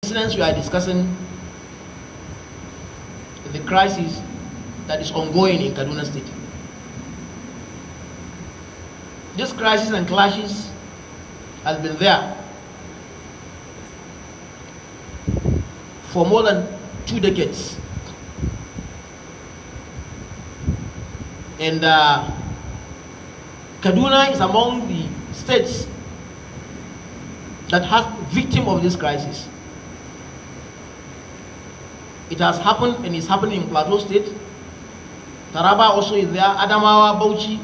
incidents we are discussing the crisis that is ongoing in Kaduna State. This crisis and clashes has been there for more than 2 decades. And Kaduna is among the states that has victim of this crisis. It has happened and is happening in Plateau State. Taraba also is there, Adamawa, Bauchi,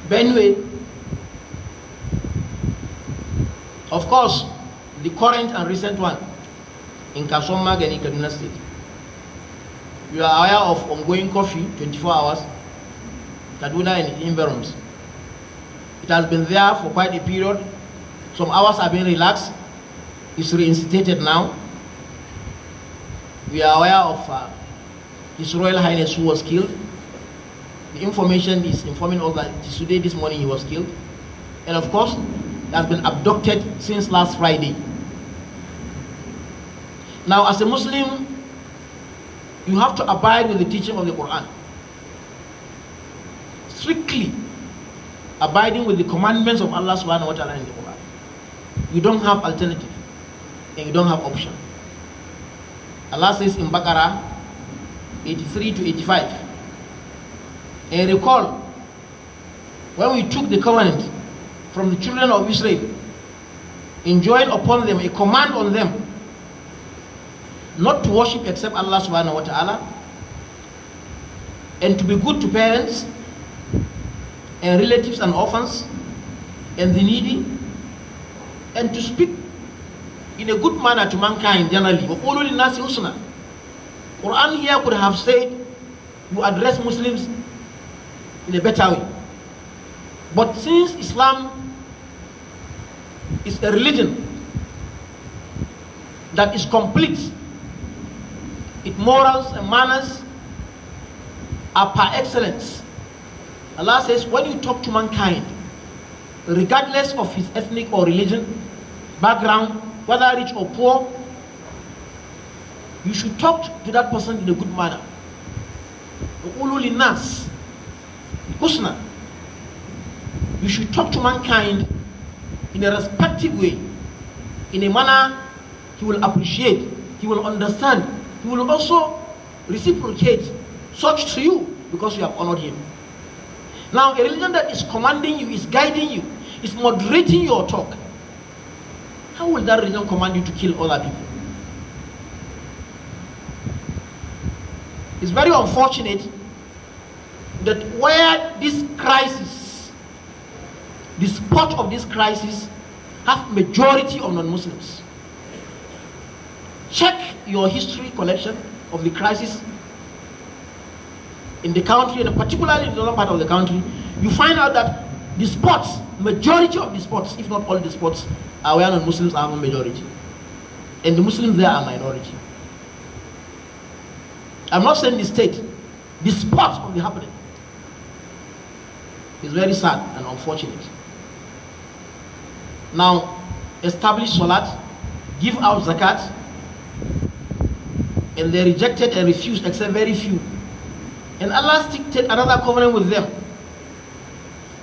Benue. Of course, the current and recent one in Kasoma and in Kaduna State. You are aware of ongoing curfew, 24 hours, Kaduna and its environs. It has been there for quite a period. Some hours have been relaxed. It's reinstated now. We are aware of His Royal Highness who was killed. The information is informing us that today, this morning, he was killed. And of course, he has been abducted since last Friday. Now, as a Muslim, you have to abide with the teaching of the Quran. Strictly abiding with the commandments of Allah subhanahu wa ta'ala in the Quran. You don't have alternative and you don't have option. Allah says in Baqarah 83 to 85, and recall when we took the covenant from the children of Israel, enjoined upon them a command on them not to worship except Allah subhanahu wa ta'ala, and to be good to parents and relatives and orphans and the needy, and to speak in a good manner to mankind generally. Quran here could have said you address Muslims in a better way. But since Islam is a religion that is complete, its morals and manners are par excellence. Allah says when you talk to mankind, regardless of his ethnic or religion, background, whether rich or poor, you should talk to that person in a good manner. You should talk to mankind in a respectful way, in a manner he will appreciate, he will understand, he will also reciprocate such to you because you have honored him. Now, a religion that is commanding you, is guiding you, is moderating your talk, how will that religion command you to kill other people? It's very unfortunate that where this crisis, the spot of this crisis, have majority of non-Muslims. Check your history collection of the crisis in the country, and particularly in the northern part of the country. You find out that the spots, majority of the spots, if not all the spots, are where non-Muslims are a majority, and the Muslims there are minority. I'm not saying the state, the spot of the happening is very sad and unfortunate. Now, establish salat, give out zakat, and they rejected and refused except very few. And Allah dictated another covenant with them,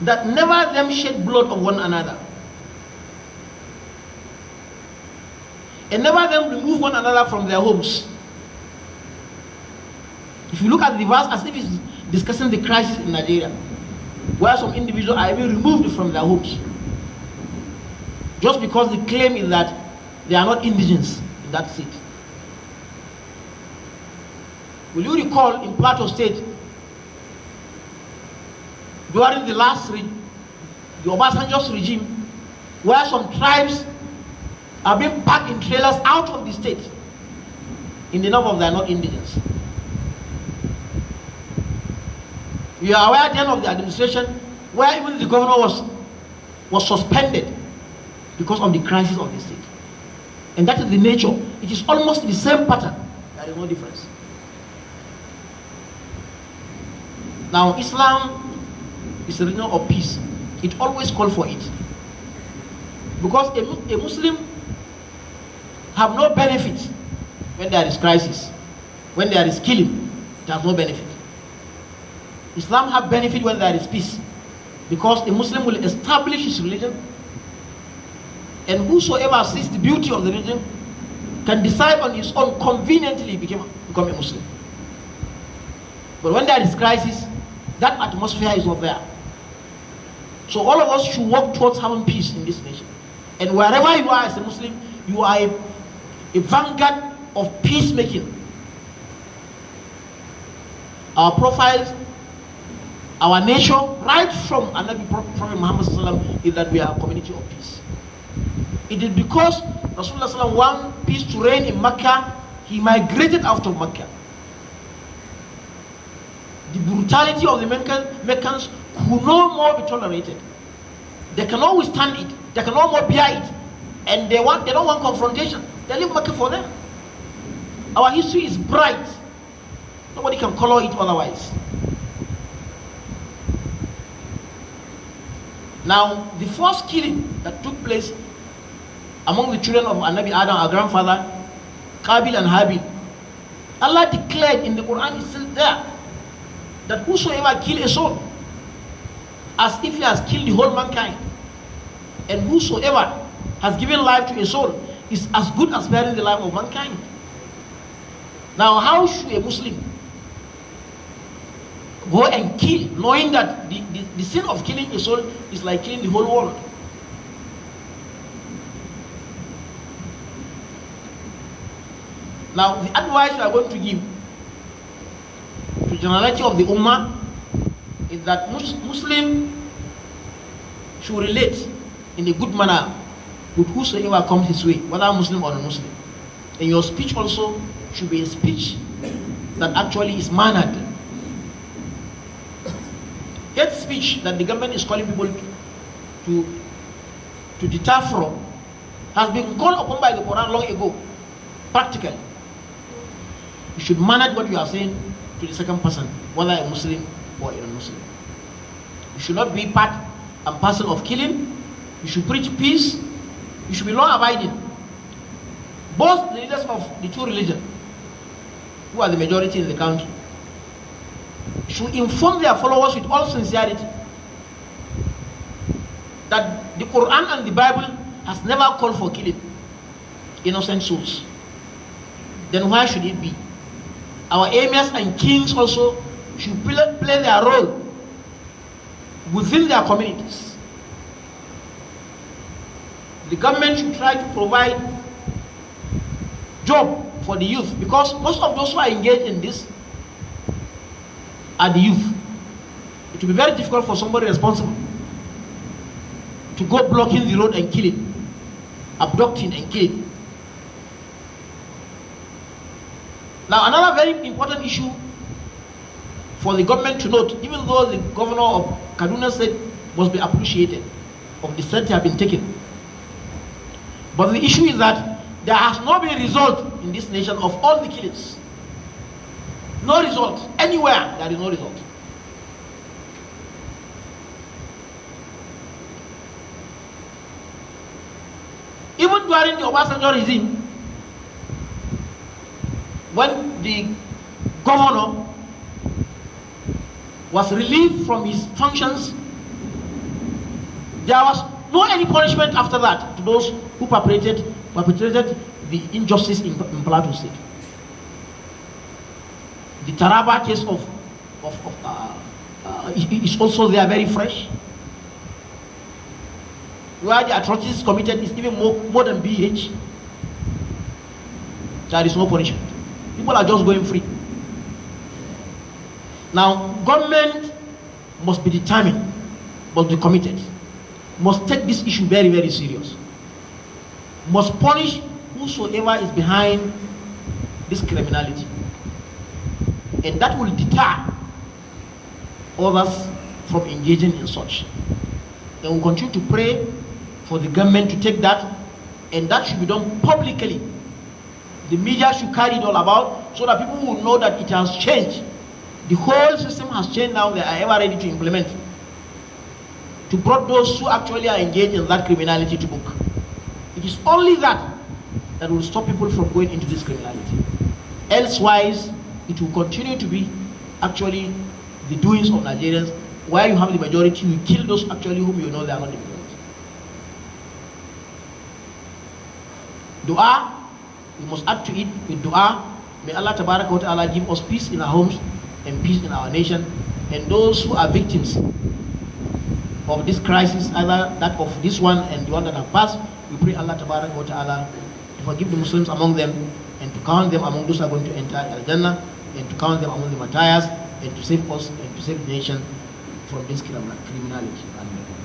that never them shed blood of one another, and never them remove one another from their homes. If you look at the verse as if it's discussing the crisis in Nigeria, where some individuals are even removed from their homes, just because the claim is that they are not indigenous in that state. Will you recall in Plateau State, during the last the Obasanjo's regime, where some tribes are being packed in trailers out of the state in the name of they are not indigenous? You are aware then of the administration where even the governor was suspended because of the crisis of the state. And that is the nature. It is almost the same pattern. There is no difference. Now, Islam is a religion of peace. It always calls for it. Because a Muslim have no benefit when there is crisis. When there is killing, it has no benefit. Islam has benefit when there is peace, because a Muslim will establish his religion, and whosoever sees the beauty of the religion can decide on his own conveniently become a Muslim. But when there is crisis, that atmosphere is not there. So all of us should work towards having peace in this nation. And wherever you are as a Muslim, you are a vanguard of peacemaking. Our profiles, our nature, right from Prophet Muhammad ﷺ, is that we are a community of peace. It is because Rasulullah ﷺ wanted peace to reign in Mecca, he migrated out of Mecca. The brutality of the Meccans could no more be tolerated. They cannot withstand it. They can no more bear it. And they don't want confrontation. They leave Mecca for them. Our history is bright. Nobody can color it otherwise. Now, the first killing that took place among the children of Nabi Adam, our grandfather, Qabil and Habil, Allah declared in the Quran, it's still there, that whosoever kill a soul, as if he has killed the whole mankind, and whosoever has given life to a soul is as good as bearing the life of mankind. Now, how should a Muslim go and kill, knowing that the sin of killing a soul is like killing the whole world? Now, the advice we are going to give to the generality of the Ummah is that Muslim should relate in a good manner with whosoever comes his way, whether Muslim or non-Muslim. And your speech also should be a speech that actually is mannered. Hate speech that the government is calling people to deter from has been called upon by the Quran long ago, practically. You should manage what you are saying to the second person, whether a Muslim or a non-Muslim. You should not be part and parcel of killing. You should preach peace. You should be law-abiding. Both the leaders of the two religions, who are the majority in the country, should inform their followers with all sincerity that the Quran and the Bible has never called for killing innocent souls. Then why should it be? Our emirs and kings also should play their role within their communities. The government should try to provide job for the youth, because most of those who are engaged in this are the youth. It will be very difficult for somebody responsible to go blocking the road and killing, abducting and killing. Now, another very important issue for the government to note, even though the governor of Kaduna State must be appreciated of the steps have been taken, but the issue is that there has not been a result in this nation of all the killings. No result. Anywhere, there is no result. Even during the Obasanjo regime, when the governor was relieved from his functions, there was no any punishment after that to those who perpetrated the injustice in Plateau State. The Taraba case is also there, very fresh, where the atrocities committed is even more than BH. There is no punishment. People are just going free. Now, government must be determined, must be committed, must take this issue very, very serious, must punish whosoever is behind this criminality. And that will deter others from engaging in such. And we'll continue to pray for the government to take that, and that should be done publicly. The media should carry it all about, so that people will know that it has changed. The whole system has changed now. They are ever ready to implement, to bring those who actually are engaged in that criminality to book. It is only that that will stop people from going into this criminality. Elsewise, it will continue to be actually the doings of Nigerians. Where you have the majority, you kill those actually whom you know they are not the majority. Dua, we must add to it with dua. May Allah Tabaraka wa Ta'ala give us peace in our homes and peace in our nation. And those who are victims of this crisis, either that of this one and the one that have passed, we pray Allah Tabaraka wa Ta'ala to forgive the Muslims among them and to count them among those who are going to enter Al-Jannah, and to count them among the martyrs, and to save us and to save the nation from this criminality. Amen.